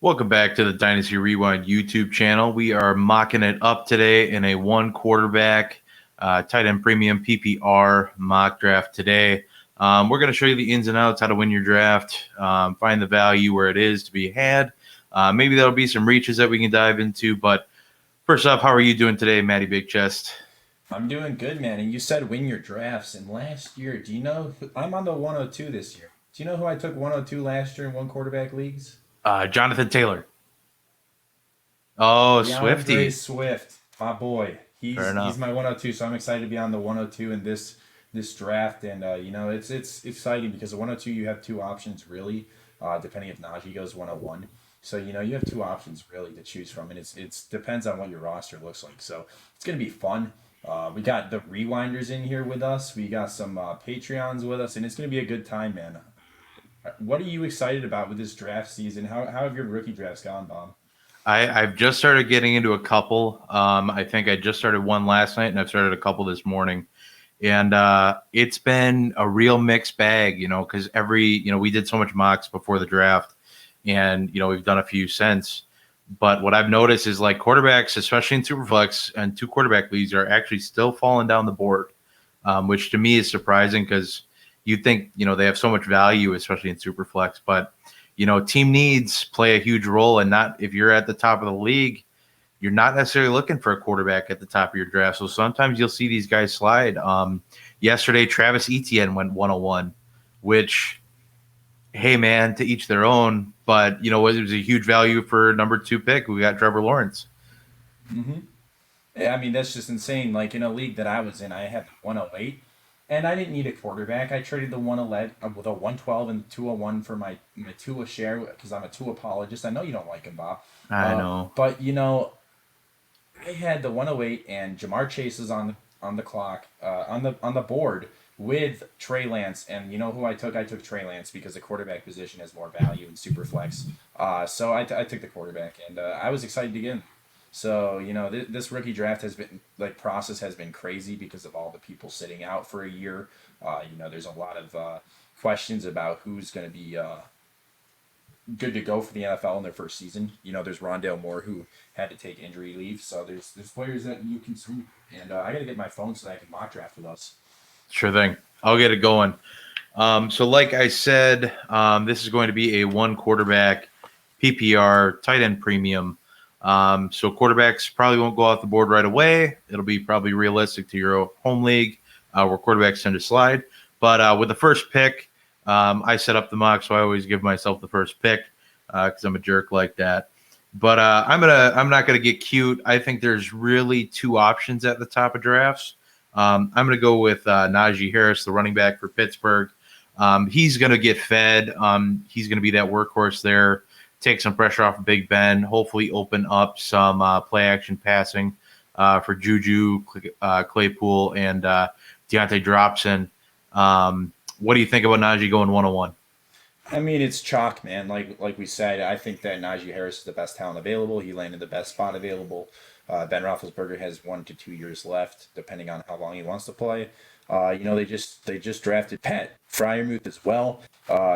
Welcome back to the Dynasty Rewind YouTube channel. We are mocking it up today in a one quarterback tight end premium PPR mock draft today. We're going to show you the ins and outs, how to win your draft, find the value where it is to be had. Maybe there'll be some reaches that we can dive into. But first off, how are you doing today, Matty Big Chest? I'm doing good, man. And you said win your drafts. And last year, do you know I'm on the 102 this year? Do you know who I took 102 last year in one quarterback leagues? Jonathan Taylor. Oh, DeAndre Swifty. Swift, my boy. Fair He's enough. my 102, so I'm excited to be on the 102 in this draft. And it's exciting because the 102 you have two options really, depending if Najee goes 101. So you have two options really to choose from, and it's depends on what your roster looks like. So it's gonna be fun. We got the rewinders in here with us. We got some Patreons with us, and it's gonna be a good time, man. What are you excited about with this draft season? How have your rookie drafts gone, Bob? I've just started getting into a couple. I think I just started one last night, and I've started a couple this morning. And it's been a real mixed bag, because we did so much mocks before the draft, and we've done a few since. But what I've noticed is like quarterbacks, especially in Superflex and two quarterback leagues, are actually still falling down the board, which to me is surprising because you think they have so much value, especially in Superflex, but team needs play a huge role, and not if you're at the top of the league, you're not necessarily looking for a quarterback at the top of your draft. So sometimes you'll see these guys slide. Yesterday, Travis Etienne went 101, which, hey man, to each their own. But it was a huge value for number 2 pick. We got Trevor Lawrence. Mm-hmm. Yeah, I mean that's just insane. Like in a league that I was in, I had 108, and I didn't need a quarterback. I traded the 111 with a 112 and 201 for my Tua share because I'm a Tua apologist. I know you don't like him, Bob. I know. But I had the 108 and Jamar Chase is on the clock on the board with Trey Lance, and you know who I took? I took Trey Lance because the quarterback position has more value in Superflex. So I took the quarterback, and I was excited to get him. So this rookie draft has been process has been crazy because of all the people sitting out for a year. There's a lot of questions about who's going to be good to go for the NFL in their first season. There's Rondale Moore who had to take injury leave, so there's players that you can sweep. And I got to get my phone so that I can mock draft with us. Sure thing. I'll get it going. So like I said, this is going to be a one quarterback PPR tight end premium. So quarterbacks probably won't go off the board right away. It'll be probably realistic to your home league where quarterbacks tend to slide. But with the first pick, I set up the mock, so I always give myself the first pick because I'm a jerk like that. But I'm not gonna get cute. I think there's really two options at the top of drafts. I'm gonna go with Najee Harris, the running back for Pittsburgh. He's gonna get fed. He's gonna be that workhorse there. Take some pressure off of Big Ben. Hopefully, open up some play action passing for Juju, Claypool, and Deontay Dropson. What do you think about Najee going 101? I mean, it's chalk, man. Like we said, I think that Najee Harris is the best talent available. He landed the best spot available. Ben Roethlisberger has 1 to 2 years left, depending on how long he wants to play. They just drafted Pat Fryermuth as well.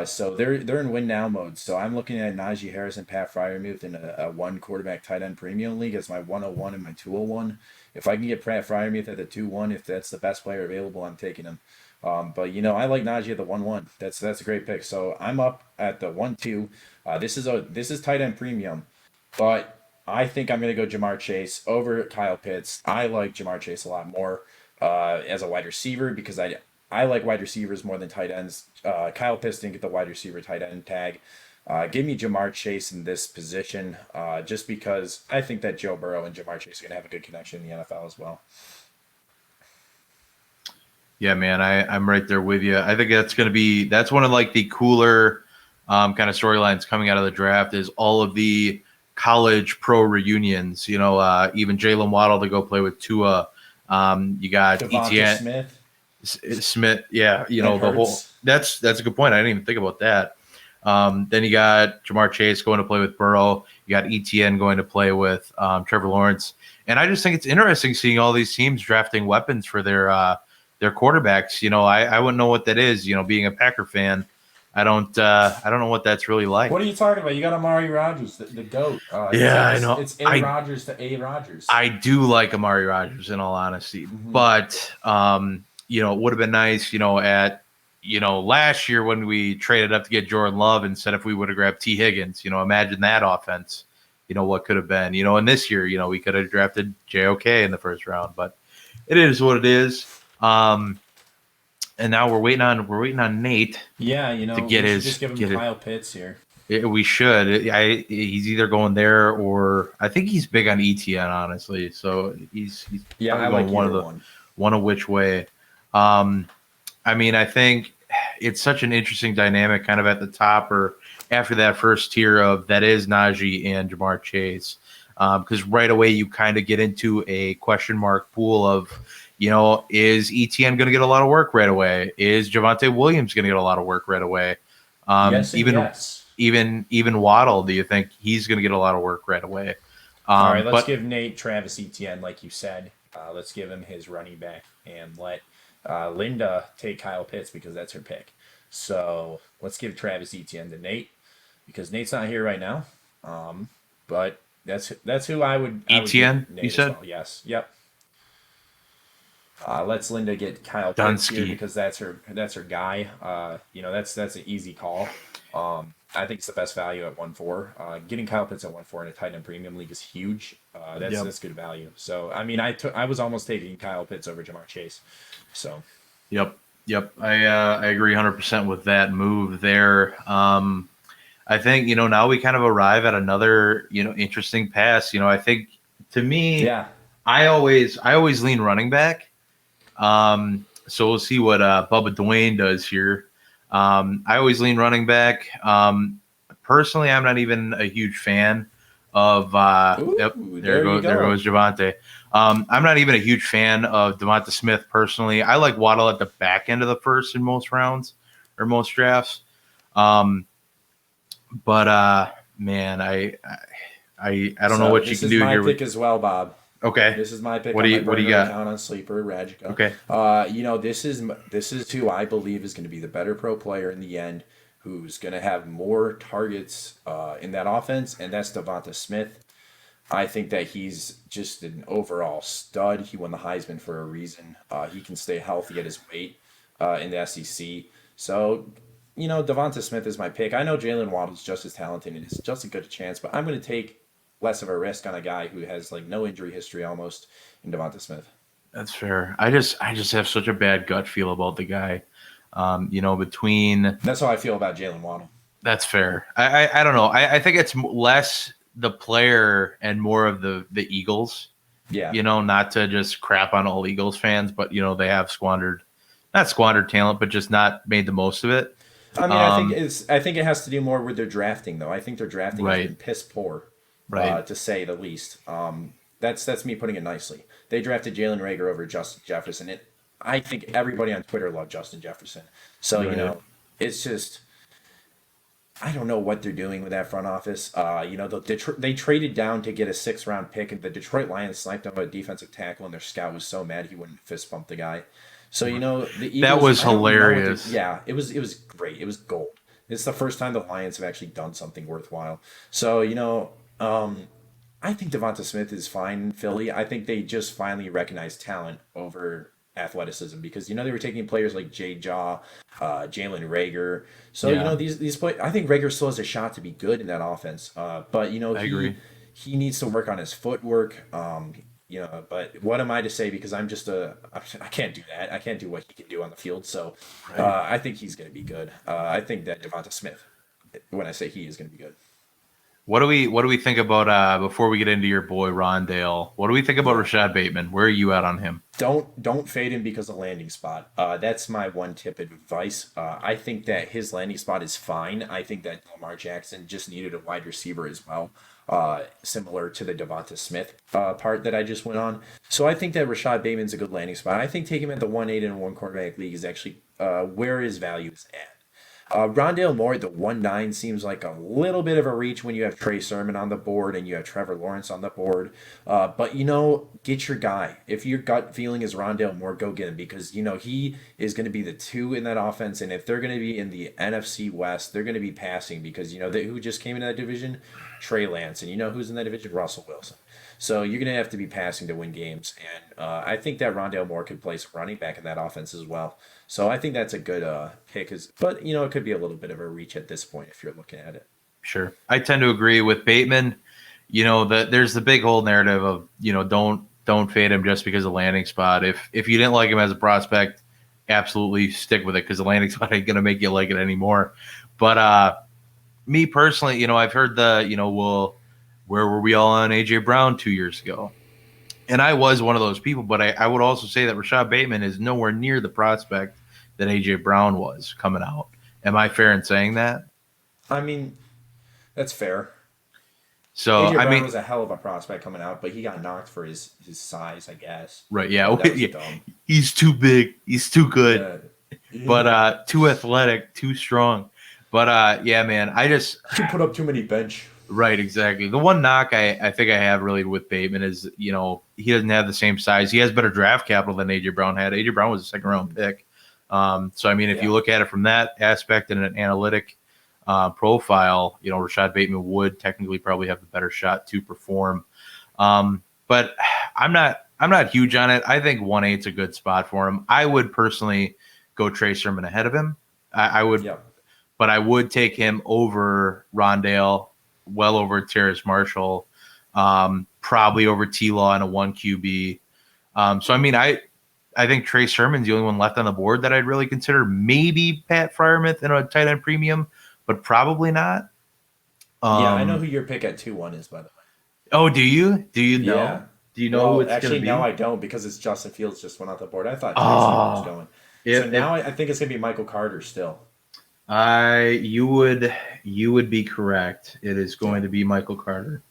So they're in win now mode. So I'm looking at Najee Harris and Pat Fryermuth in a one quarterback tight end premium league as my 101 and my 201. If I can get Pat Fryermuth at the 2-1, if that's the best player available, I'm taking him. But I like Najee at the 1-1. That's a great pick. So I'm up at the 1-2. This is tight end premium, but I think I'm gonna go Jamar Chase over Kyle Pitts. I like Jamar Chase a lot more as a wide receiver because I like wide receivers more than tight ends. Kyle Pitts didn't get the wide receiver tight end tag. Give me Jamar Chase in this position, just because I think that Joe Burrow and Jamar Chase are gonna have a good connection in the NFL as well. Yeah, man, I'm right there with you. I think that's one of like the cooler kind of storylines coming out of the draft is all of the college pro reunions. Even Jalen Waddle to go play with Tua. You got Devonta ETN Smith Smith. Yeah, and the whole. Hurts. That's a good point. I didn't even think about that. Then you got Jamar Chase going to play with Burrow. You got ETN going to play with Trevor Lawrence. And I just think it's interesting seeing all these teams drafting weapons for their quarterbacks. I wouldn't know what that is. Being a Packer fan, I don't know what that's really like. What are you talking about? You got Amari Rogers, the GOAT. Yeah, I know. It's A. Rogers to A. Rogers. I do like Amari Rogers in all honesty, but it would have been nice, last year when we traded up to get Jordan Love instead if we would have grabbed T. Higgins. Imagine that offense. What could have been. And this year, we could have drafted JOK in the first round, but it is what it is. And now we're waiting on Nate. Yeah, to get his just give him Kyle Pitts here. We should. He's either going there or I think he's big on ETN, honestly. So he's I like one of which way. I think it's such an interesting dynamic, kind of at the top or after that first tier of that is Najee and Jamar Chase, because right away you kind of get into a question mark pool of. Is ETN going to get a lot of work right away? Is Javonte Williams going to get a lot of work right away? Yes. Even Waddle, do you think he's going to get a lot of work right away? All right, let's give Nate Travis Etienne, like you said. Let's give him his running back and let Linda take Kyle Pitts because that's her pick. So let's give Travis Etienne to Nate because Nate's not here right now. But that's who I would. Etienne, you said? Well. Yes. Yep. Let's Linda get Kyle Pitts here because that's her guy. That's an easy call. I think it's the best value at 1.4. Getting Kyle Pitts at 1.4 in a tight end premium league is huge. That's good value. So I was almost taking Kyle Pitts over Jamar Chase. So. Yep. I agree 100% with that move there. I think now we kind of arrive at another interesting pass. I think to me, I always lean running back. So we'll see what Bubba Dwayne does here. I always lean running back. Personally, I'm not even a huge fan of there goes Javonte. I'm not even a huge fan of Devonta Smith personally. I like Waddle at the back end of the first in most rounds or most drafts. Man, I don't know what you can do here. This is my pick as well, Bob. Okay. This is my pick. What do you got? On Sleeper, Rajica. Okay. This is who I believe is going to be the better pro player in the end, who's going to have more targets in that offense, and that's Devonta Smith. I think that he's just an overall stud. He won the Heisman for a reason. He can stay healthy at his weight in the SEC. So, Devonta Smith is my pick. I know Jalen Waddle's just as talented and it's just as good a chance, but I'm going to take less of a risk on a guy who has no injury history almost in Devonta Smith. That's fair. I just have such a bad gut feel about the guy. Between that's how I feel about Jalen Waddle. That's fair. I don't know. I think it's less the player and more of the Eagles. Yeah. Not to just crap on all Eagles fans, but they have not squandered talent, but just not made the most of it. I think it has to do more with their drafting though. I think their drafting has been piss poor. Right. To say the least. That's me putting it nicely. They drafted Jalen Reagor over Justin Jefferson. I think everybody on Twitter loved Justin Jefferson. So, it's just I don't know what they're doing with that front office. They traded down to get a 6th-round pick, and the Detroit Lions sniped up a defensive tackle, and their scout was so mad he wouldn't fist bump the guy. So, the Eagles, that was hilarious. It was great. It was gold. It's the first time the Lions have actually done something worthwhile. So, I think Devonta Smith is fine in Philly. I think they just finally recognize talent over athleticism because they were taking players like Jay Jaw, Jalen Reagor. So these players, I think Reagor still has a shot to be good in that offense. But I agree. He needs to work on his footwork. But what am I to say? Because I'm just I can't do that. I can't do what he can do on the field. So I think he's going to be good. I think that Devonta Smith, when I say he, is going to be good. What do we think about before we get into your boy Rondale? What do we think about Rashad Bateman? Where are you at on him? Don't fade him because of landing spot. That's my one tip of advice. I think that his landing spot is fine. I think that Lamar Jackson just needed a wide receiver as well, similar to the Devonta Smith part that I just went on. So I think that Rashad Bateman's a good landing spot. I think taking him at the 1.8 in a one quarterback league is actually where his value is at. Rondale Moore, the 1.9 seems like a little bit of a reach when you have Trey Sermon on the board and you have Trevor Lawrence on the board. But, get your guy. If your gut feeling is Rondale Moore, go get him because, he is going to be the 2 in that offense. And if they're going to be in the NFC West, they're going to be passing because, who just came into that division? Trey Lance. And who's in that division? Russell Wilson. So you're going to have to be passing to win games. And I think that Rondale Moore could play some running back in that offense as well. So I think that's a good pick. But, it could be a little bit of a reach at this point if you're looking at it. Sure. I tend to agree with Bateman. There's the big whole narrative of, don't fade him just because of landing spot. If you didn't like him as a prospect, absolutely stick with it because the landing spot ain't going to make you like it anymore. But me personally, I've heard where were we all on A.J. Brown 2 years ago? And I was one of those people, but I would also say that Rashad Bateman is nowhere near the prospect that A.J. Brown was coming out. Am I fair in saying that? I mean, that's fair. So A.J. Brown was a hell of a prospect coming out, but he got knocked for his size, I guess. Right, yeah. He's too big. He's too good. Yeah. But too athletic, too strong. But, yeah, man, He put up too many bench. Right, exactly. The one knock I think I have really with Bateman is, he doesn't have the same size. He has better draft capital than A.J. Brown had. A.J. Brown was a second-round pick. So, I mean, if you look at it from that aspect in an analytic profile, Rashad Bateman would technically probably have the better shot to perform. But I'm not huge on it. I think 1.8 is a good spot for him. I would personally go Trey Sermon ahead of him. I would, but I would take him over Rondale, well over Terrace Marshall, probably over T-Law and a 1 QB. So, I mean, I think Trey Sermon's the only one left on the board that I'd really consider. Maybe Pat Freiermuth in a tight end premium, but probably not. I know who your pick at 2-1 is, by the way. Oh, do you? Do you know? Yeah. Do you know who it's actually, going to be? No, I don't because it's Justin Fields just went off the board. I thought Trey Sermon was going. So now I think it's going to be Michael Carter still. You would be correct. It is going to be Michael Carter.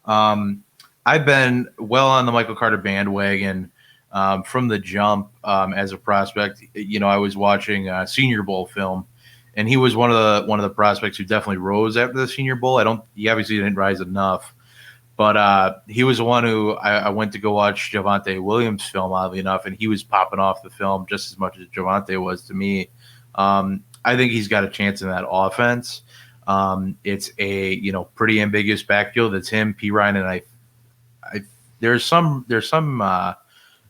I've been well on the Michael Carter bandwagon from the jump as a prospect. I was watching Senior Bowl film, and he was one of the prospects who definitely rose after the Senior Bowl. He obviously didn't rise enough, but he was the one who I went to go watch Javonte Williams film, oddly enough, and he was popping off the film just as much as Javonte was to me. I think he's got a chance in that offense. It's a pretty ambiguous backfield. It's him, P. Ryan, and I. There's some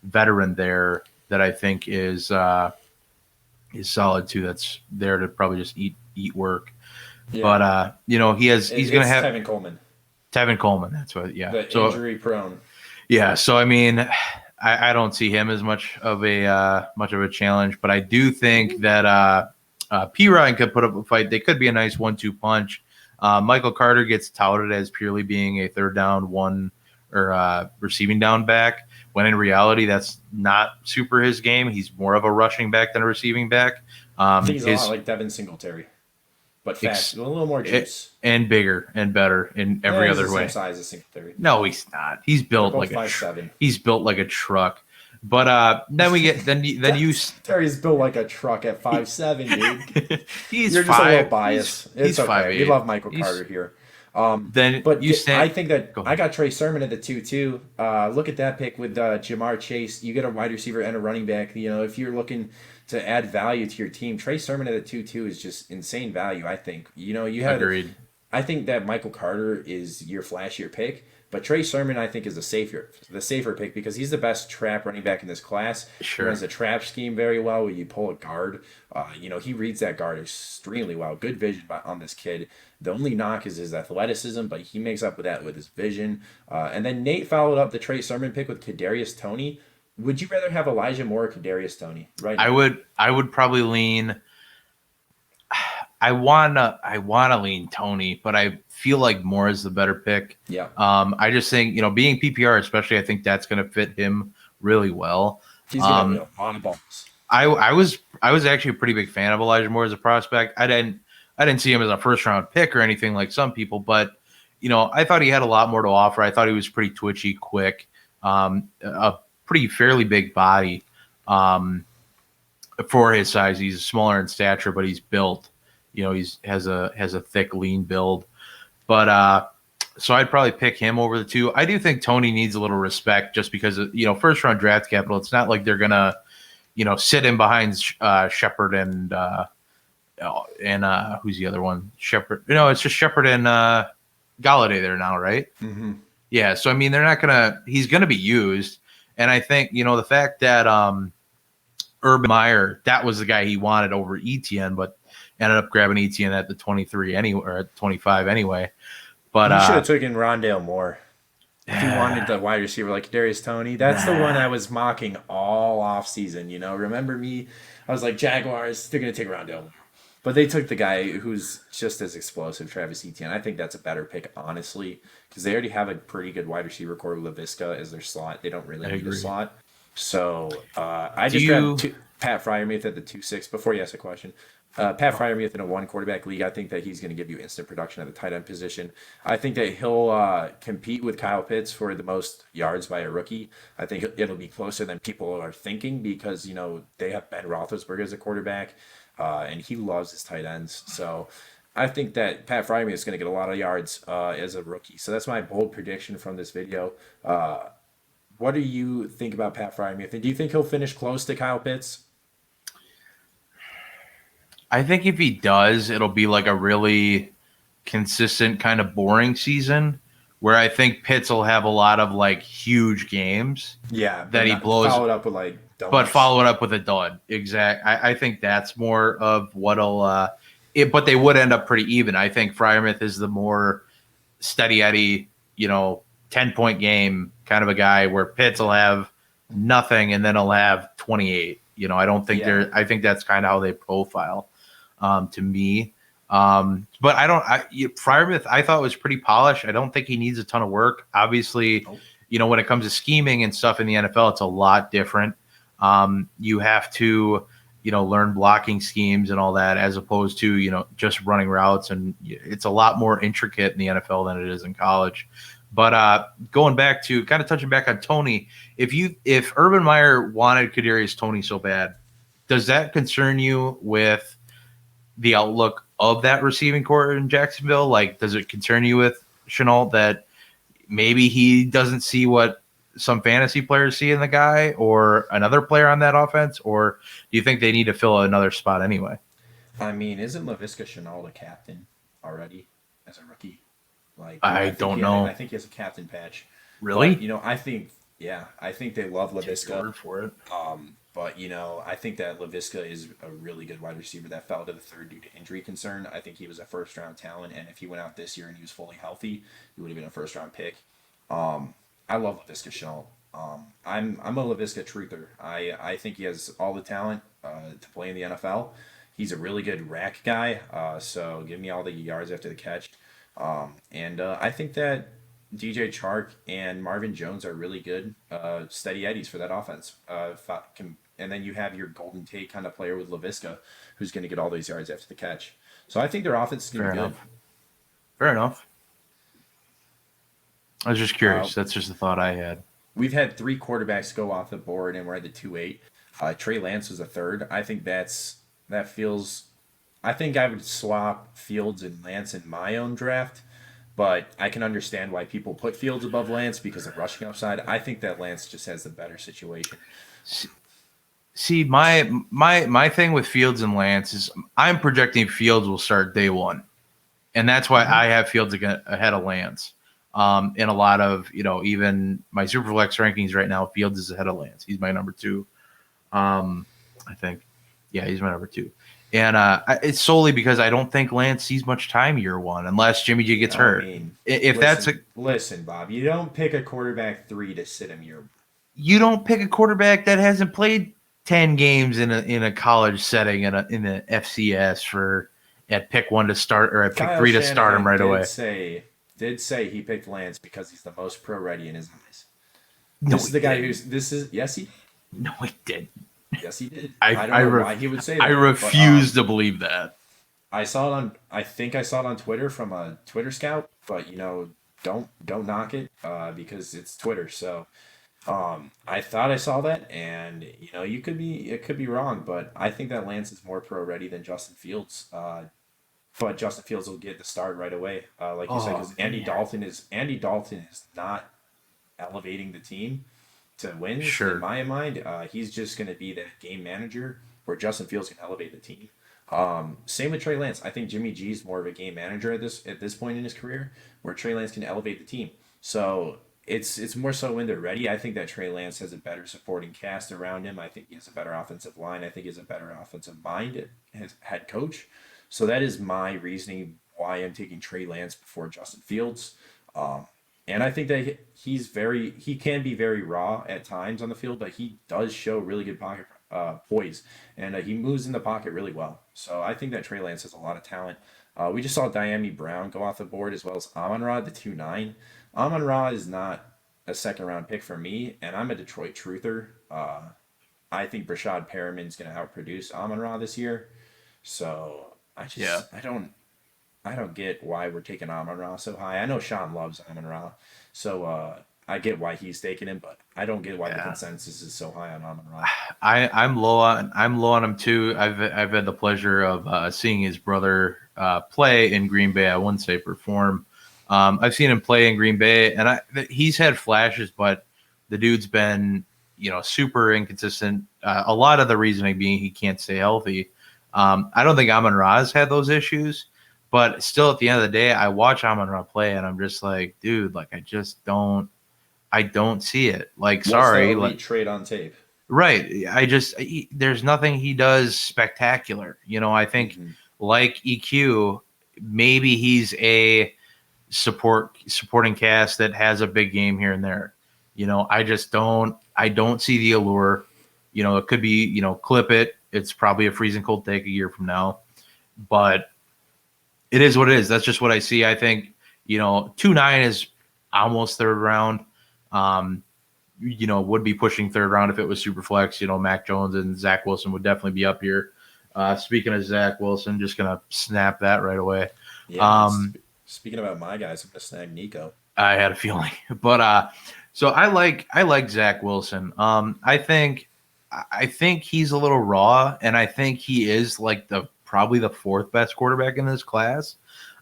veteran there that I think is solid too. That's there to probably just eat work. Yeah. But he's going to have Tevin Coleman. Tevin Coleman, that's what. Yeah, the injury prone. Yeah, so I mean, I don't see him as much of a challenge, but I do think that. P. Ryan could put up a fight. They could be a nice 1-2 punch. Michael Carter gets touted as purely being a third down receiving down back, when in reality that's not super his game. He's more of a rushing back than a receiving back. I think he's a lot like Devin Singletary, but fast, a little more juice, and bigger and better in every other way. Same size as Singletary. No, he's not. He's built like 5'7". He's built like a truck. But then we get then you Terry's built like a truck at 5'7", dude. You're just a little biased. He's okay. 5'8". We love Michael Carter here. I think that I got Trey Sermon at the 2-2. Look at that pick with Jamar Chase. You get a wide receiver and a running back. If you're looking to add value to your team, Trey Sermon at the 2-2 is just insane value. I think. You have. Agreed. I think that Michael Carter is your flashier pick. But Trey Sermon, I think, is the safer pick because he's the best trap running back in this class. Sure. He runs the trap scheme very well where you pull a guard. He reads that guard extremely well. Good vision on this kid. The only knock is his athleticism, but he makes up with that with his vision. And then Nate followed up the Trey Sermon pick with Kadarius Toney. Would you rather have Elijah Moore or Kadarius Toney right now? I would probably lean. I wanna lean Toney, but I feel like Moore is the better pick. Yeah. I just think being PPR especially, I think that's going to fit him really well. He's going to be a lot of balls. I was actually a pretty big fan of Elijah Moore as a prospect. I didn't see him as a first round pick or anything like some people, but I thought he had a lot more to offer. I thought he was pretty twitchy, quick, a pretty fairly big body for his size. He's smaller in stature, but he's built. He's has a thick, lean build. But so I'd probably pick him over the two. I do think Tony needs a little respect just because of, first round draft capital. It's not like they're gonna sit in behind Shepard and who's the other one? Shepard. No, it's just Shepard and Galladay there now, right? Mm-hmm. Yeah. So I mean, they're not gonna. He's gonna be used, and I think the fact that Urban Meyer, that was the guy he wanted over ETN, but ended up grabbing ETN at the 23 anyway, or at 25 anyway. But he should have taken Rondale Moore. If he wanted the wide receiver like Darius Toney, that's the one I was mocking all off season. Remember me? I was like, Jaguars, they're gonna take Rondale, but they took the guy who's just as explosive, Travis Etienne. I think that's a better pick, honestly, because they already have a pretty good wide receiver core, Laviska as their slot. They don't really need a slot. So I just grabbed Pat Freiermuth at the 2-6. Before you ask a question, Pat Freiermuth in a one quarterback league, I think that he's going to give you instant production at the tight end position. I think that he'll compete with Kyle Pitts for the most yards by a rookie. I think it'll be closer than people are thinking because, they have Ben Roethlisberger as a quarterback, and he loves his tight ends. So I think that Pat Freiermuth is going to get a lot of yards as a rookie. So that's my bold prediction from this video. What do you think about Pat Freiermuth? And do you think he'll finish close to Kyle Pitts? I think if he does, it'll be like a really consistent kind of boring season where I think Pitts will have a lot of like huge games. Yeah, that he blows. Followed up with like dumps. But follow it up with a dud. Exact. I think that's more of what'll but they would end up pretty even. I think Freiermuth is the more steady Eddie, 10-point game kind of a guy where Pitts will have nothing and then he'll have 28. I don't think I think that's kind of how they profile to me. But Freiermuth, I thought was pretty polished. I don't think he needs a ton of work. Obviously, when it comes to scheming and stuff in the NFL, it's a lot different. You have to, learn blocking schemes and all that, as opposed to, just running routes. And it's a lot more intricate in the NFL than it is in college. But going back to kind of touching back on Tony, if Urban Meyer wanted Kadarius Toney so bad, does that concern you with the outlook of that receiving core in Jacksonville? Like, does it concern you with Shenault that maybe he doesn't see what some fantasy players see in the guy or another player on that offense? Or do you think they need to fill another spot anyway? I mean, isn't Laviska Shenault a captain already as a rookie? Like, I don't know. I think he has a captain patch. Really? But, I think they love Laviska. For it. But, I think that Laviska is a really good wide receiver that fell to the third due to injury concern. I think he was a first-round talent, and if he went out this year and he was fully healthy, he would have been a first-round pick. I love Laviska Shenault. I'm a Laviska truther. I think he has all the talent to play in the NFL. He's a really good rack guy, so give me all the yards after the catch. And I think that DJ Chark and Marvin Jones are really good steady eddies for that offense. And then you have your Golden Tate kind of player with Laviska, who's going to get all those yards after the catch. So I think their offense is going to be good. Fair enough. I was just curious. That's just a thought I had. We've had 3 quarterbacks go off the board, and we're at the 2-8. Trey Lance was a third. I think that feels. I think I would swap Fields and Lance in my own draft, but I can understand why people put Fields above Lance because of rushing upside. I think that Lance just has the better situation. See, my thing with Fields and Lance is I'm projecting Fields will start day one, and that's why I have Fields ahead of Lance. In a lot of, even my Superflex rankings right now, Fields is ahead of Lance. He's my number 2. I think. Yeah, he's my number 2. And it's solely because I don't think Lance sees much time year one unless Jimmy G gets hurt. Listen, Bob, you don't pick a quarterback 3 to sit him year 1. You don't pick a quarterback that hasn't played 10 games in a college setting in the FCS at pick 1 to start or at pick 3 to start him right away. Did say he picked Lance because he's the most pro ready in his eyes. No, this is the guy yes he. No, he didn't. Yes, he did. I don't know why he would say that. I refuse to believe that. I think I saw it on Twitter from a Twitter scout, but don't knock it because it's Twitter. So I thought I saw that, and it could be wrong, but I think that Lance is more pro ready than Justin Fields. but Justin Fields will get the start right away, like you said, Oh because man, Andy Dalton is not elevating the team to wins in sure, my mind. He's just going to be that game manager where Justin Fields can elevate the team. Same with Trey Lance. I think Jimmy G is more of a game manager at this point in his career, where Trey Lance can elevate the team. So it's more so when they're ready. I think that Trey Lance has a better supporting cast around him. I think he has a better offensive line. I think he has a better offensive mind as head coach. So that is my reasoning why I'm taking Trey Lance before Justin Fields. Um, and I think that he can be very raw at times on the field, but he does show really good pocket poise, and he moves in the pocket really well. So I think that Trey Lance has a lot of talent. We just saw Diami Brown go off the board as well as Amon Ra, the 2.9. Amon Ra is not a second round pick for me, and I'm a Detroit truther. I think Rashad Perriman's going to outproduce Amon Ra this year. So yeah. I don't get why we're taking Amon Ra so high. I know Sean loves Amon Ra, so I get why he's taking him, but I don't get why the Yeah. consensus is so high on Amon Ra. I'm low on him too. I've had the pleasure of seeing his brother play in Green Bay. I wouldn't say perform. I've seen him play in Green Bay, and he's had flashes, but the dude's been super inconsistent. A lot of the reasoning being he can't stay healthy. I don't think Amon Ra has had those issues, but still, at the end of the day, I watch Amon Ra play, and I'm just like, dude, like I don't see it. Like, What's the sorry, elite like. trait on tape? Right. There's nothing he does spectacular. I think Hmm. like EQ, maybe he's a supporting cast that has a big game here and there. I don't see the allure. It could be, clip it. It's probably a freezing cold take a year from now, but it is what it is. That's just what I see. I think, 2.9 is almost third round. Um, would be pushing third round if it was super flex. Mac Jones and Zach Wilson would definitely be up here. Speaking of Zach Wilson, just gonna snap that right away. Yeah, and Um, speaking about my guys, I'm gonna snag Nico. I had a feeling, but so I like Zach Wilson. I think he's a little raw, and I think he is like probably the fourth best quarterback in this class.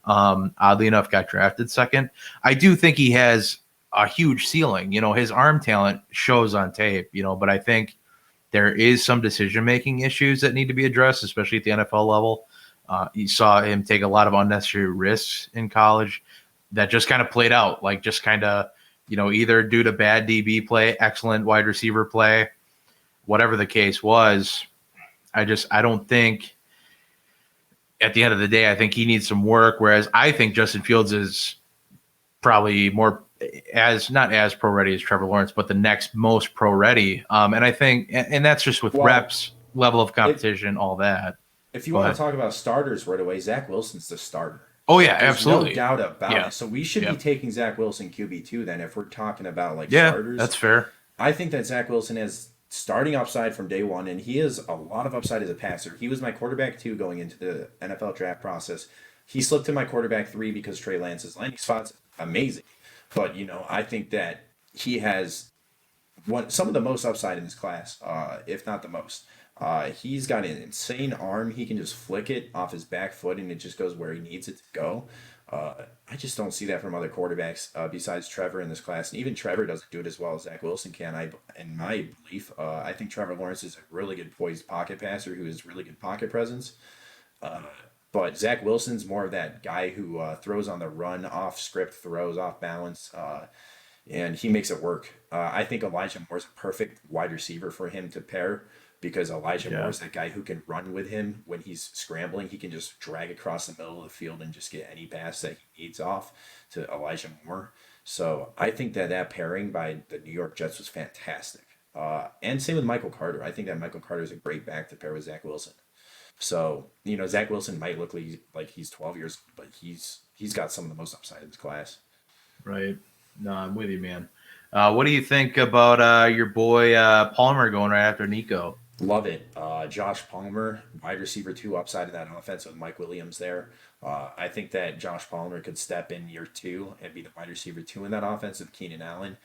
Oddly enough, got drafted second. I do think he has a huge ceiling. His arm talent shows on tape. But I think there is some decision making issues that need to be addressed, especially at the NFL level. You saw him take a lot of unnecessary risks in college that just kind of played out, like just kind of, either due to bad DB play, excellent wide receiver play, whatever the case was. I don't think at the end of the day, I think he needs some work. Whereas I think Justin Fields is probably more not as pro ready as Trevor Lawrence, but the next most pro ready. And I think, and that's just with Well, reps, level of if competition, all that. if you want to But talk about starters right away, Zach Wilson's the starter. oh yeah, There's no absolutely. doubt about Yeah. it. So we should be Yeah. taking Zach Wilson QB2 then if we're talking about like Yeah. starters. That's fair. I think that Zach Wilson has starting upside from day one, and he has a lot of upside as a passer. He was my quarterback two going into the NFL draft process. He slipped to my quarterback three because Trey Lance's landing spot's amazing. But I think that he has some of the most upside in his class, if not the most. He's got an insane arm. He can just flick it off his back foot, and it just goes where he needs it to go. I just don't see that from other quarterbacks besides Trevor in this class, and even Trevor doesn't do it as well as Zach Wilson can. In my belief, I think Trevor Lawrence is a really good poised pocket passer who has really good pocket presence. Uh, but Zach Wilson's more of that guy who throws on the run, off script throws, off balance, and he makes it work. I think Elijah Moore's a perfect wide receiver for him to pair because Elijah Yeah. Moore's that guy who can run with him when he's scrambling. He can just drag across the middle of the field and just get any pass that he needs off to Elijah Moore. So I think that pairing by the New York Jets was fantastic. And same with Michael Carter. I think that Michael Carter is a great back to pair with Zach Wilson. So Zach Wilson might look like he's 12 years old, but he's got some of the most upside in his class. Right. No, I'm with you, man. What do you think about your boy Palmer going right after Nico? Love it. Josh Palmer, wide receiver two, upside of that offense with Mike Williams there. I think that Josh Palmer could step in year 2 and be the wide receiver 2 in that offense with Keenan Allen.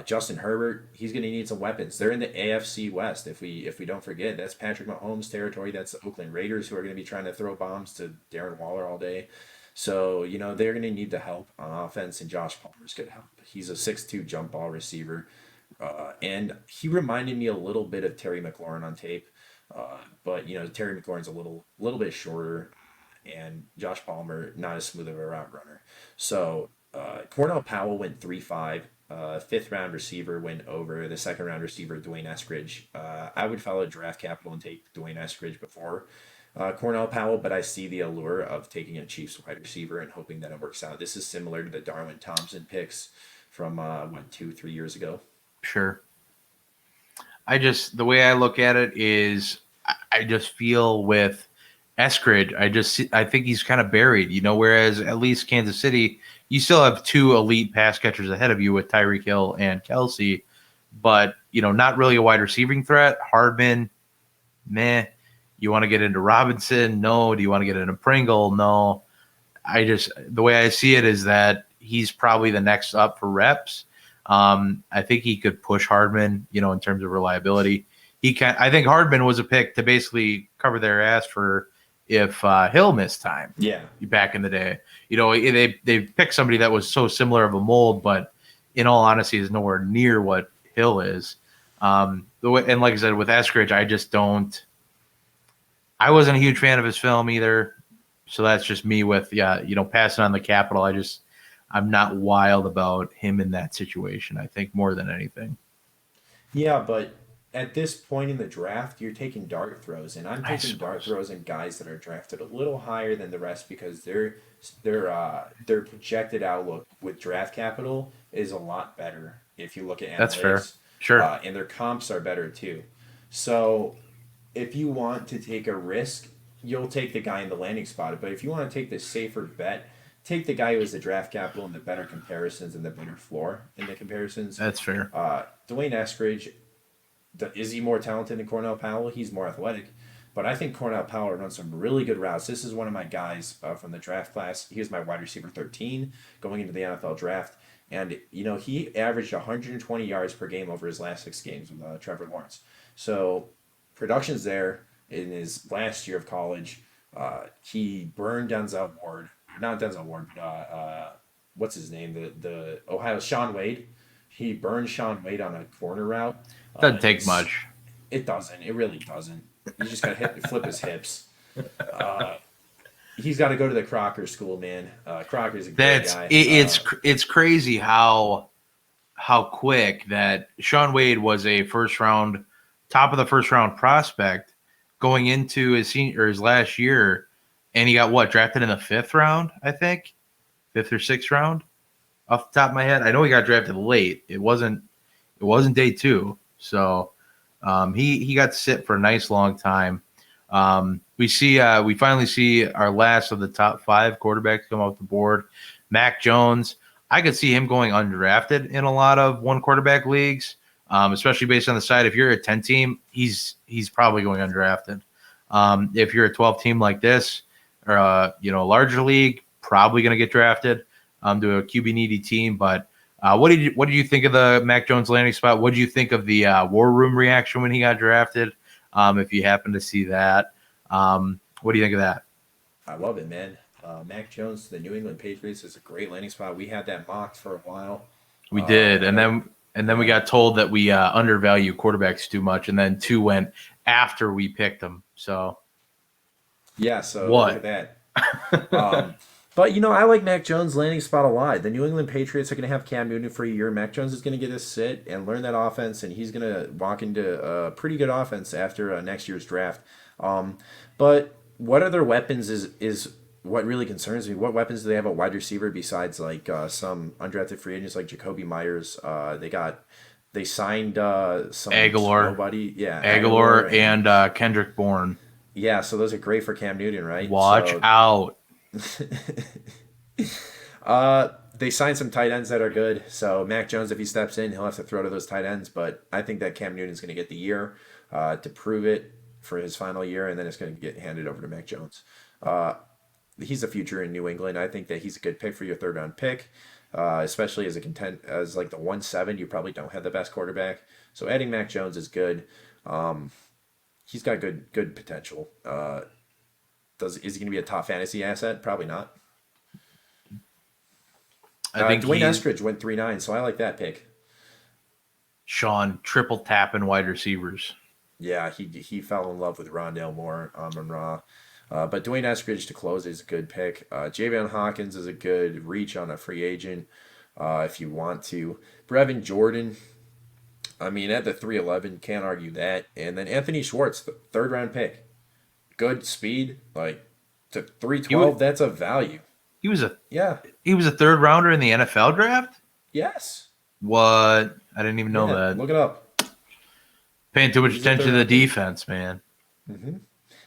Justin Herbert, he's going to need some weapons. They're in the AFC West. If we don't forget, that's Patrick Mahomes' territory. That's the Oakland Raiders, who are going to be trying to throw bombs to Darren Waller all day. So, they're going to need the help on offense, and Josh Palmer's going to help. He's a 6'2" jump ball receiver. And he reminded me a little bit of Terry McLaurin on tape. But, Terry McLaurin's a little bit shorter, and Josh Palmer not as smooth of a route runner. So, Cornell Powell went 3-5. Fifth round receiver went over the second round receiver, Dwayne Eskridge. I would follow draft capital and take Dwayne Eskridge before Cornell Powell, but I see the allure of taking a Chiefs wide receiver and hoping that it works out. This is similar to the Darwin Thompson picks from 2-3 years ago. Sure. The way I look at it is I just feel with Eskridge, I think he's kind of buried, whereas at least Kansas City, you still have 2 elite pass catchers ahead of you with Tyreek Hill and Kelsey, but, not really a wide receiving threat. Hardman, meh. You want to get into Robinson? No. Do you want to get into Pringle? No. The way I see it is that he's probably the next up for reps. I think he could push Hardman, in terms of reliability. I think Hardman was a pick to basically cover their ass for if Hill missed time. Yeah. Back in the day, they picked somebody that was so similar of a mold, but in all honesty, is nowhere near what Hill is. And like I said, with Eskridge, I wasn't a huge fan of his film either. So that's just me with, passing on the capital. I'm not wild about him in that situation, I think, more than anything. Yeah, but at this point in the draft, you're taking dart throws, and I'm taking dart throws in guys that are drafted a little higher than the rest because their projected outlook with draft capital is a lot better if you look at analytics. That's fair. Sure. And their comps are better too. So if you want to take a risk, you'll take the guy in the landing spot. But if you want to take the safer bet, take the guy who has the draft capital and the better comparisons and the better floor in the comparisons. That's fair. Dwayne Eskridge, is he more talented than Cornell Powell? He's more athletic. But I think Cornell Powell runs some really good routes. This is one of my guys from the draft class. He was my wide receiver 13 going into the NFL draft. And, he averaged 120 yards per game over his last 6 games with Trevor Lawrence. So production's there. In his last year of college, he burned Denzel Ward. Not Denzel Ward, but what's his name? The Ohio Shaun Wade. He burned Shaun Wade on a corner route. Doesn't take much. It doesn't. It really doesn't. You just got to flip his hips. He's got to go to the Crocker school, man. Crocker's a great guy. It's crazy how quick that Shaun Wade was a top of the first round prospect going into his last year, and he got drafted in the 5th round, I think, 5th or 6th round, off the top of my head. I know he got drafted late. It wasn't day 2, so he got to sit for a nice long time. We finally see our last of the top 5 quarterbacks come off the board. Mac Jones, I could see him going undrafted in a lot of 1 quarterback leagues. Especially based on the side. If you're a 10 team, he's probably going undrafted. If you're a 12 team like this, or a larger league, probably going to get drafted to a QB needy team. But what did you think of the Mac Jones landing spot? What did you think of the War Room reaction when he got drafted? If you happen to see that, what do you think of that? I love it, man. Mac Jones to the New England Patriots is a great landing spot. We had that mocked for a while. We did, and then we got told that we undervalue quarterbacks too much, and then 2 went after we picked them. So, yeah. So what? Look at that. But I like Mac Jones' landing spot a lot. The New England Patriots are going to have Cam Newton for a year. Mac Jones is going to get a sit and learn that offense, and he's going to walk into a pretty good offense after next year's draft. But what other weapons is what really concerns me. What weapons do they have at wide receiver besides some undrafted free agents like Jacoby Myers? They signed some Aguilar. Nobody. Yeah. Aguilar and Kendrick Bourne. Yeah, so those are great for Cam Newton, right? Watch out. They signed some tight ends that are good. So Mac Jones, if he steps in, he'll have to throw to those tight ends. But I think that Cam Newton's going to get the year to prove it for his final year, and then it's going to get handed over to Mac Jones. he's the future in New England. I think that he's a good pick for your third round pick, especially as a as like the 1-7. You probably don't have the best quarterback, so adding Mac Jones is good. He's got good potential. Is he going to be a top fantasy asset? Probably not. I think Dwayne Eskridge went 3-9, so I like that pick. Sean triple tapping wide receivers. Yeah, he fell in love with Rondale Moore, Amon-Ra. But Dwayne Eskridge to close is a good pick. Javion Hawkins is a good reach on a free agent if you want to. Brevin Jordan, I mean, at the 311, can't argue that. And then Anthony Schwartz, the third round pick. Good speed, like to 312, that's a value. He was a third rounder in the NFL draft? Yes. What? I didn't even know that. Look it up. Paying too much attention to the defense, man. Mm-hmm.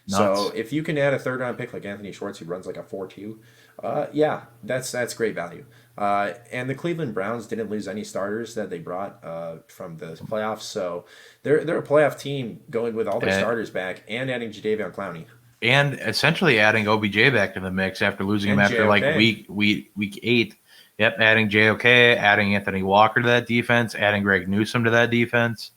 So if you can add a third round pick like Anthony Schwartz, who runs like a 4.2, yeah, that's great value. And the Cleveland Browns didn't lose any starters that they brought from the playoffs, so they're a playoff team going with all their starters back and adding Jadeveon Clowney. And essentially adding OBJ back to the mix after losing him after like week 8. Yep, adding JOK, adding Anthony Walker to that defense, adding Greg Newsome to that defense.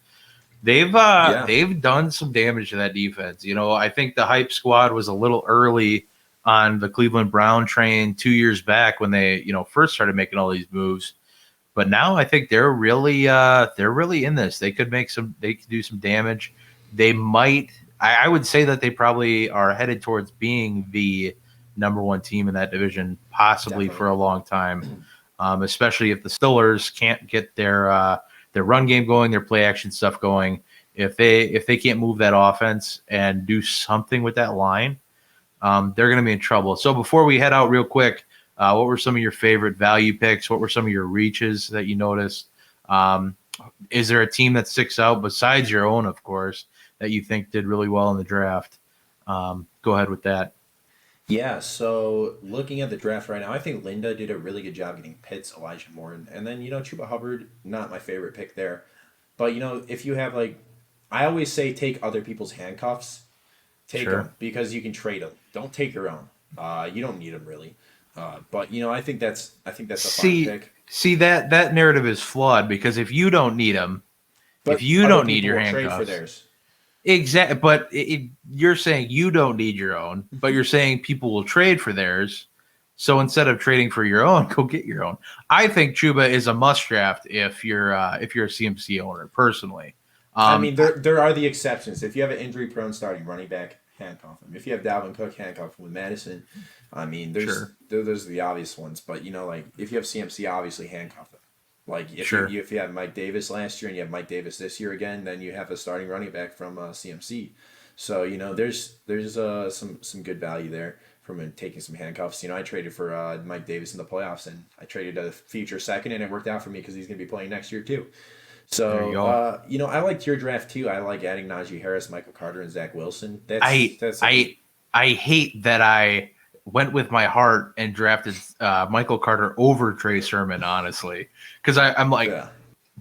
They've done some damage to that defense. You know, I think the hype squad was a little early on the Cleveland Brown train 2 years back when they, first started making all these moves. But now I think they're really in this. They could do some damage. They might. I would say that they probably are headed towards being the number one team in that division, possibly for a long time. Especially if the Steelers can't get their run game going, their play action stuff going. If they can't move that offense and do something with that line, they're going to be in trouble. So before we head out real quick, what were some of your favorite value picks? What were some of your reaches that you noticed? Is there a team that sticks out besides your own, of course, that you think did really well in the draft? Go ahead with that. Yeah, so looking at the draft right now, I think Linda did a really good job getting Pitts, Elijah Moore, and then, Chuba Hubbard, not my favorite pick there. But, if you have, I always say take other people's handcuffs. Take them because you can trade them. Don't take your own. You don't need them, really. But, I think that's a fun pick. See, that narrative is flawed because if you don't need them, if you don't need your handcuffs. Trade for theirs. Exactly, but you're saying you don't need your own, but you're saying people will trade for theirs. So instead of trading for your own, go get your own. I think Chuba is a must draft if you're a CMC owner. Personally, I mean there are the exceptions. If you have an injury-prone starting running back, handcuff him. If you have Dalvin Cook, handcuff him with Madison. I mean, those are the obvious ones. But if you have CMC, obviously handcuff him. If you have Mike Davis last year and you have Mike Davis this year again, then you have a starting running back from CMC. So there's some good value there from taking some handcuffs. I traded for Mike Davis in the playoffs, and I traded a future second, and it worked out for me because he's going to be playing next year too. So I liked your draft too. I like adding Najee Harris, Michael Carter, and Zach Wilson. I hate that I went with my heart and drafted Michael Carter over Trey Sermon, honestly, because I'm like,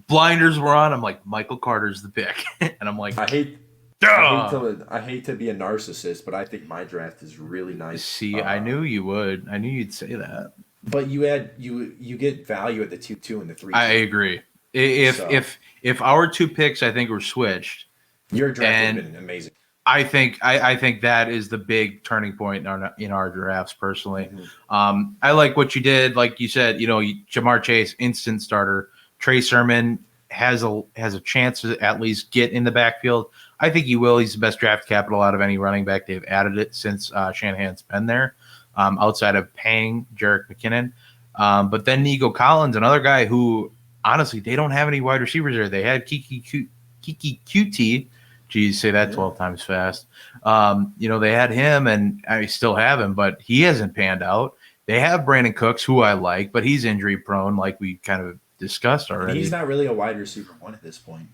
blinders were on. I'm like, Michael Carter's the pick, and I'm like, I hate to be a narcissist, but I think my draft is really nice. See, I knew you would. I knew you'd say that. But you get value at the 2-2 and the 3-2. I agree. If our two picks, I think, were switched, your draft would have been amazing. I think that is the big turning point in our drafts. Personally, I like what you did. Like you said, Jamar Chase, instant starter. Trey Sermon has a chance to at least get in the backfield. I think he will. He's the best draft capital out of any running back. They've added it since Shanahan's been there, outside of paying Jerick McKinnon. But then Nico Collins, another guy who honestly they don't have any wide receivers there. They had Kiki QT. Geez, say that 12 times fast. They had him, and I still have him, but he hasn't panned out. They have Brandon Cooks, who I like, but he's injury prone, like we kind of discussed already. He's not really a wide receiver one at this point.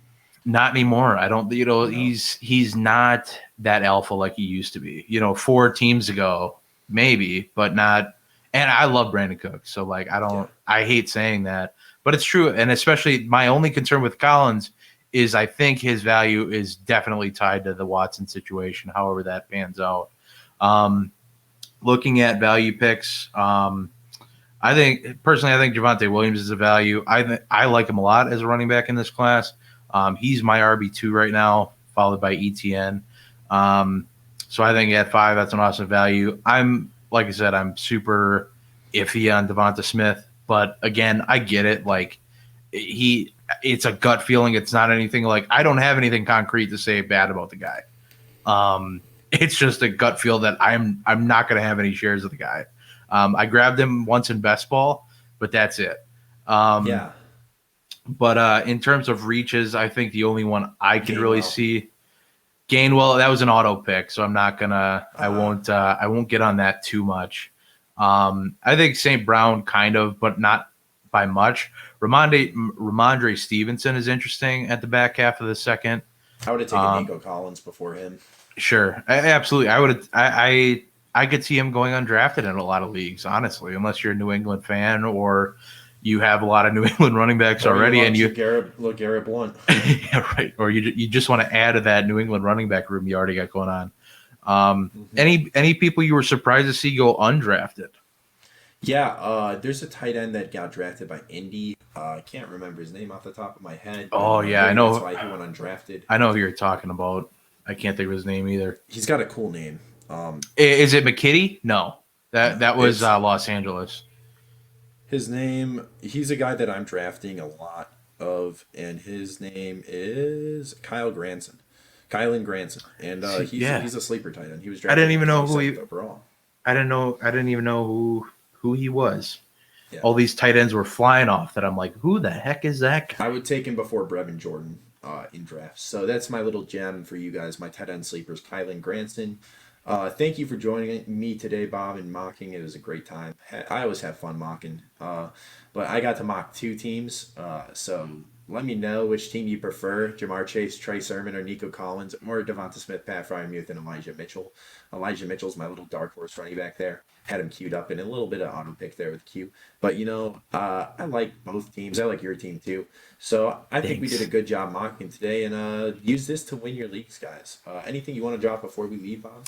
Not anymore. I don't. He's not that alpha like he used to be. 4 teams ago, maybe, but not. And I love Brandon Cooks, so I hate saying that, but it's true. And especially my only concern with Collins is I think his value is definitely tied to the Watson situation, however that pans out. looking at value picks, I think Javonte Williams is a value. I like him a lot as a running back in this class. He's my RB2 right now, followed by ETN. So I think at 5, that's an awesome value. Like I said, I'm super iffy on Devonta Smith, but again, I get it. Like it's a gut feeling. It's not anything like I don't have anything concrete to say bad about the guy. It's just a gut feel that I'm not going to have any shares of the guy. I grabbed him once in best ball, but that's it. Yeah. But in terms of reaches, I think the only one I can really Gainwell. see Gainwell. That was an auto pick, so I'm not gonna. I won't get on that too much. I think St. Brown kind of, but not by much. Ramondre Stevenson is interesting at the back half of the second. I would have taken Nico Collins before him. Sure, absolutely. I would. I could see him going undrafted in a lot of leagues, honestly, unless you're a New England fan or you have a lot of New England running backs already, and you Garrett Blunt, yeah, right? Or you just want to add to that New England running back room you already got going on. Any people you were surprised to see go undrafted? Yeah, there's a tight end that got drafted by Indy. I can't remember his name off the top of my head. Oh yeah, I know. That's why he went undrafted. I know who you're talking about. I can't think of his name either. He's got a cool name. Is it McKitty? No, that was Los Angeles. His name. He's a guy that I'm drafting a lot of, and his name is Kylen Granson, and he's a sleeper tight end. He was drafted. I didn't even know who he. Overall. I didn't even know who he was. Yeah. All these tight ends were flying off that I'm like, who the heck is that guy? I would take him before Brevin Jordan in drafts. So that's my little gem for you guys. My tight end sleepers, Kylen Granson. Thank you for joining me today, Bob, and mocking. It was a great time. I always have fun mocking. But I got to mock 2 teams. So let me know which team you prefer: Jamar Chase, Trey Sermon, or Nico Collins, or Devonta Smith, Pat Fryermuth, and Elijah Mitchell. Elijah Mitchell's my little dark horse running back there. Had him queued up in a little bit of auto pick there with Q. But I like both teams. I like your team too. So I think we did a good job mocking today, and use this to win your leagues, guys. Anything you want to drop before we leave, Bob?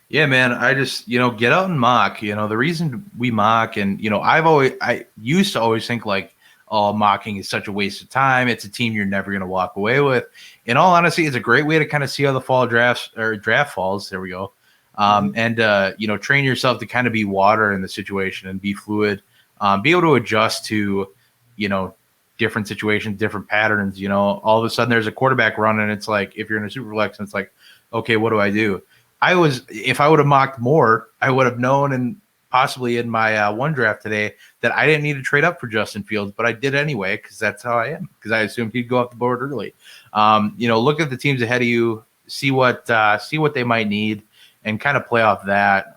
Yeah, man. I just get out and mock. The reason we mock, and I used to always think like, oh, mocking is such a waste of time. It's a team you're never going to walk away with. In all honesty, it's a great way to kind of see how the draft falls. There we go. And train yourself to kind of be water in the situation and be fluid, be able to adjust to, different situations, different patterns. All of a sudden there's a quarterback run, and it's like, if you're in a super flex, and it's like, okay, what do I do? If I would have mocked more, I would have known, and possibly in my one draft today, that I didn't need to trade up for Justin Fields, but I did anyway, because that's how I am, because I assumed he'd go off the board early. Look at the teams ahead of you, see what they might need, and kind of play off that.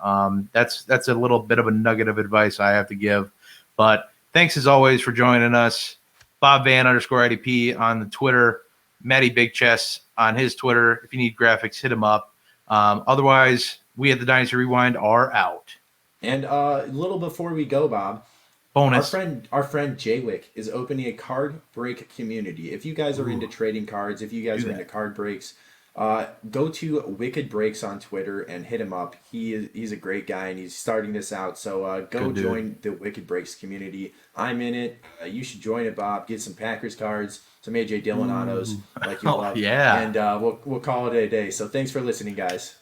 That's a little bit of a nugget of advice I have to give. But thanks as always for joining us. Bob Van _IDP on the Twitter, Matty Big Chess on his Twitter. If you need graphics, hit him up. Otherwise, we at the Dynasty Rewind are out. And a little before we go, Bob, bonus. Our friend Jaywick is opening a card break community. If you guys are into trading cards, if you guys are into card breaks, go to Wicked Breaks on Twitter and hit him up. He's a great guy, and he's starting this out. So go join the Wicked Breaks community. I'm in it. You should join it, Bob. Get some Packers cards, some AJ Dillon autos like you love. Yeah. And we'll call it a day. So thanks for listening, guys.